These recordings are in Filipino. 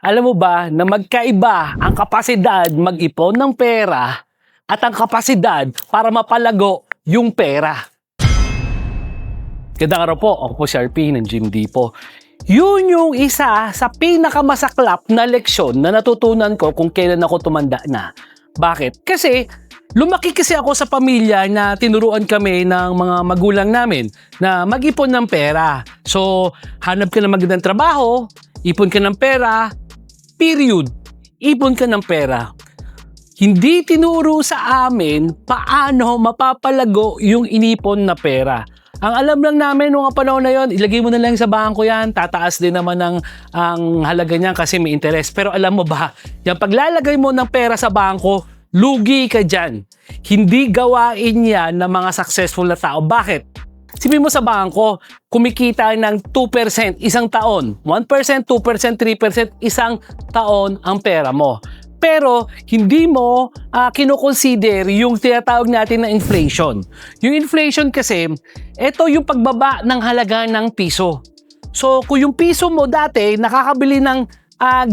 Alam mo ba na magkaiba ang kapasidad mag-ipon ng pera at ang kapasidad para mapalago yung pera? Gandang araw po, ako po si RP ng Jim Dipo. Yun yung isa sa pinakamasaklap na leksyon na natutunan ko kung kailan ako tumanda na. Bakit? Kasi lumaki kasi ako sa pamilya na tinuruan kami ng mga magulang namin na mag-ipon ng pera. So, hanap ka ng magandang trabaho, ipon ka ng pera, period. Ipon ka ng pera. Hindi tinuro sa amin paano mapapalago yung inipon na pera. Ang alam lang namin noong panahon na yon, ilagay mo na lang sa bangko yan, tataas din naman ang halaga niyan kasi may interest. Pero alam mo ba, yung paglalagay mo ng pera sa bangko, lugi ka dyan. Hindi gawain yan ng mga successful na tao. Bakit? Sabihin mo sa bangko, kumikita ng 2% isang taon. 1%, 2%, 3% isang taon ang pera mo. Pero hindi mo kinoconsider yung tinatawag natin na inflation. Yung inflation kasi, ito yung pagbaba ng halaga ng piso. So kung yung piso mo dati nakakabili ng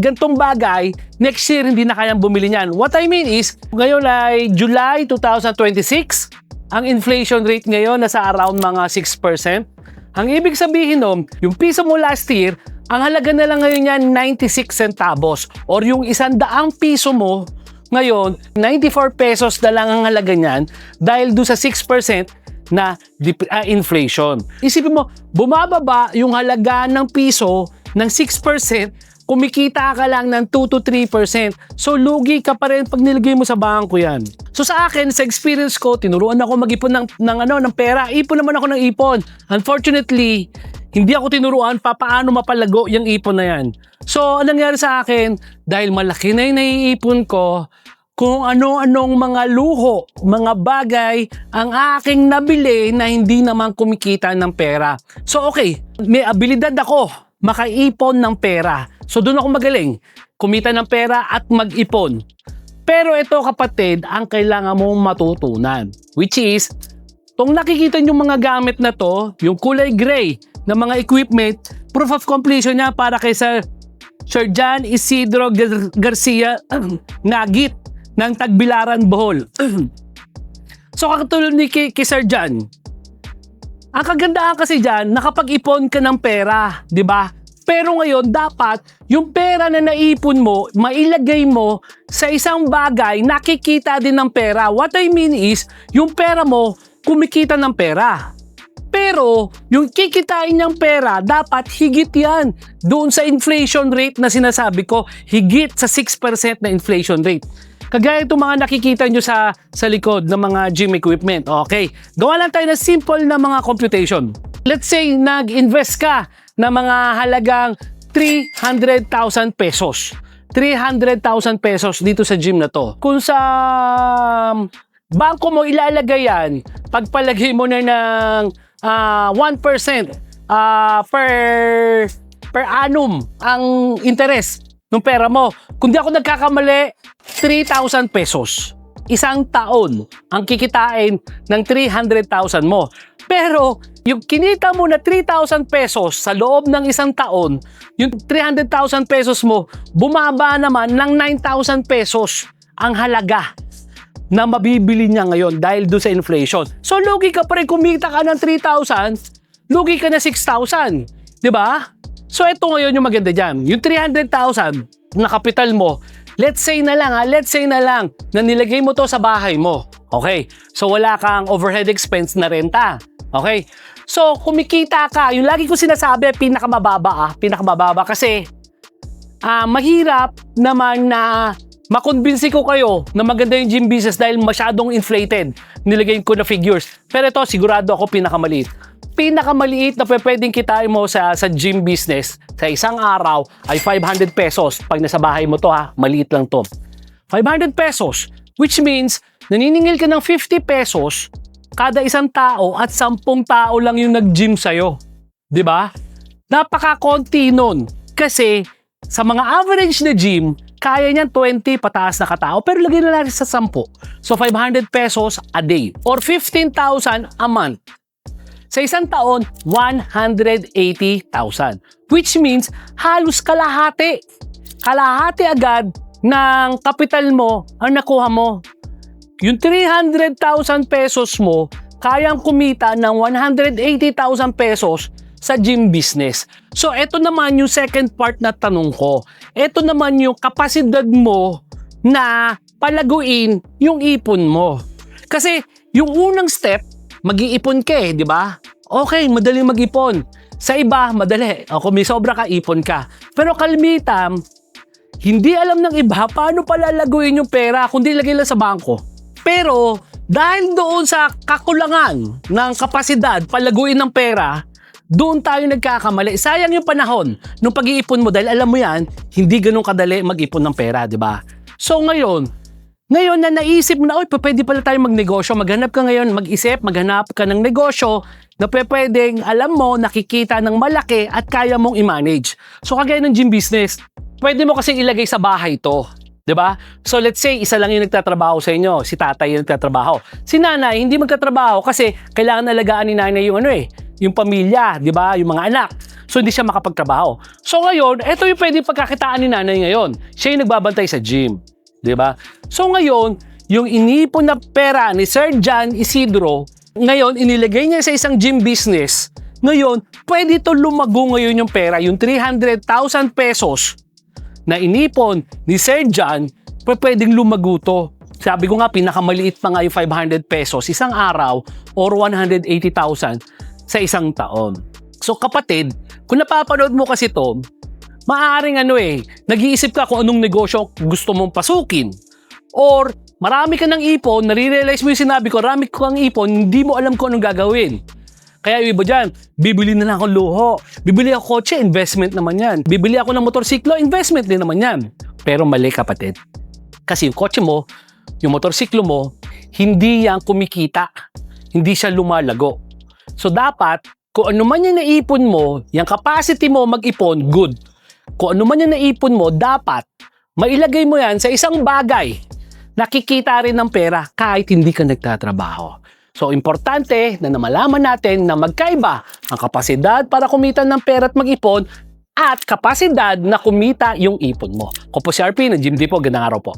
gantong bagay, next year hindi na kayang bumili niyan. What I mean is, ngayon ay July 2026, ang inflation rate ngayon nasa around mga 6%. Ang ibig sabihin nun, yung piso mo last year, ang halaga na lang ngayon yan 96 centavos. Or yung 100 piso mo, ngayon, 94 pesos na lang ang halaga niyan dahil doon sa 6% na inflation. Isipin mo, bumababa yung halaga ng piso ng 6%, kumikita ka lang ng 2 to 3%. So, lugi ka pa rin pag nilagay mo sa bangko yan. So, sa akin, sa experience ko, tinuruan ako mag-ipon ng pera. Ipon naman ako ng ipon. Unfortunately, hindi ako tinuruan paano mapalago yung ipon na yan. So, anong nangyari sa akin? Dahil malaki na yung naiipon ko, kung ano-anong mga luho, mga bagay ang aking nabili na hindi naman kumikita ng pera. So, okay, may abilidad ako makaipon ng pera. So doon ako magaling, kumita ng pera at mag-ipon. Pero ito kapatid, ang kailangan mong matutunan. Which is, tong nakikita nyo mga gamit na to, yung kulay gray na mga equipment, proof of completion niya para kay Sir John Isidro Garcia Nagit ng Tagbilaran, Bohol. So kakatulad ni kay Sir John, ang kagandahan kasi dyan, nakapag-ipon ka ng pera, di ba? Pero ngayon, dapat yung pera na naipon mo, mailagay mo sa isang bagay, nakikita din ng pera. What I mean is, yung pera mo, kumikita ng pera. Pero, yung kikitain niyang pera, dapat higit yan doon sa inflation rate na sinasabi ko, higit sa 6% na inflation rate. Kagaya itong mga nakikita nyo sa likod ng mga gym equipment. Okay, gawa lang tayo ng simple na mga computation. Let's say, nag-invest ka na mga halagang 300,000 pesos. 300,000 pesos dito sa gym na to. Kung sa bangko mo ilalagay yan, pagpalagay mo na ng 1% per annum ang interest ng pera mo. Kung di ako nagkakamali, 3,000 pesos. Isang taon ang kikitain ng 300,000 mo. Pero yung kinita mo na 3,000 pesos sa loob ng isang taon, yung 300,000 pesos mo, bumaba naman ng 9,000 pesos ang halaga na mabibili niya ngayon dahil doon sa inflation. So, lugi ka pa rin, kumita ka ng 3,000, lugi ka na 6,000. Diba? So, ito ngayon yung maganda dyan. Yung 300,000 na kapital mo, let's say na lang na nilagay mo to sa bahay mo. Okay? So, wala kang overhead expense na renta. Okay? So, kumikita ka. Yung lagi ko sinasabi, pinakamababa kasi mahirap naman na makonbinsi ko kayo na maganda yung gym business dahil masyadong inflated. Nilagay ko na figures. Pero ito, sigurado ako pinakamaliit. Pinakamaliit na pwedeng kitain mo sa gym business sa isang araw ay 500 pesos. Pag nasa bahay mo to maliit lang to. 500 pesos, which means naniningil ka ng 50 pesos kada isang tao at 10 tao lang yung nag-gym sa'yo. Diba? Napaka-konti nun. Kasi sa mga average na gym, kaya niyan 20 pataas na katao pero lagay na natin sa 10. So 500 pesos a day or 15,000 a month. Sa isang taon, 180,000. Which means halos kalahati kalahati agad ng kapital mo ang nakuha mo. Yung 300,000 pesos mo, kayang kumita ng 180,000 pesos sa gym business. So, eto naman yung second part na tanong ko. Eto naman yung kapasidad mo na palaguin yung ipon mo. Kasi, yung unang step, mag-iipon ka di ba? Okay, madaling mag-ipon. Sa iba, madali. O, kung may sobra ka, ipon ka. Pero kalimitan, hindi alam ng iba paano palalaguin yung pera kundi ilagay lang sa bangko. Pero, dahil doon sa kakulangan ng kapasidad palaguin ng pera, doon tayo nagkakamali. Sayang yung panahon nung pag-iipon mo dahil alam mo yan, hindi ganun kadali mag-ipon ng pera, di ba? So ngayon na naisip mo na, pwede pala tayo magnegosyo, maghanap ka ngayon, maghanap ka ng negosyo na pwedeng, alam mo, nakikita ng malaki at kaya mong i-manage. So kagaya ng gym business, pwede mo kasi ilagay sa bahay to. 'Di ba? So let's say isa lang yung nagtatrabaho sa inyo, si tatay yung nagtatrabaho. Si nanay hindi magtatrabaho kasi kailangan alagaan ni nanay yung yung pamilya, 'di ba? Yung mga anak. So hindi siya makapagtrabaho. So ngayon, ito yung pwedeng pagkakitaan ni nanay ngayon. Siya yung nagbabantay sa gym, 'di ba? So ngayon, yung inipon na pera ni Sir John Isidro, ngayon inilagay niya sa isang gym business. Ngayon, pwede to lumago ngayon yung pera, yung 300,000 pesos na inipon ni Sir John, pwedeng lumago to. Sabi ko nga, pinakamaliit pa nga yung 500 pesos isang araw or 180,000 sa isang taon. So kapatid, kung napapanood mo kasi to, maaaring nag-iisip ka kung anong negosyo gusto mong pasukin. Or marami ka ng ipon, nare-realize mo yung sinabi ko, marami kang ipon, hindi mo alam kung anong gagawin. Kaya yung iba dyan, bibili na lang ako luho. Bibili ako kotse, investment naman yan. Bibili ako ng motorsiklo, investment din naman yan. Pero mali kapatid. Kasi yung kotse mo, yung motorsiklo mo, hindi yan kumikita. Hindi siya lumalago. So dapat, kung ano man yung naipon mo, yung capacity mo mag-ipon, good. Kung ano man yung naipon mo, dapat mailagay mo yan sa isang bagay. Nakikita rin ng pera kahit hindi ka nagtatrabaho. So, importante na namalaman natin na magkaiba ang kapasidad para kumita ng pera at mag-ipon at kapasidad na kumita yung ipon mo. Ako po si RP ng Gym Depot. Gandang araw po.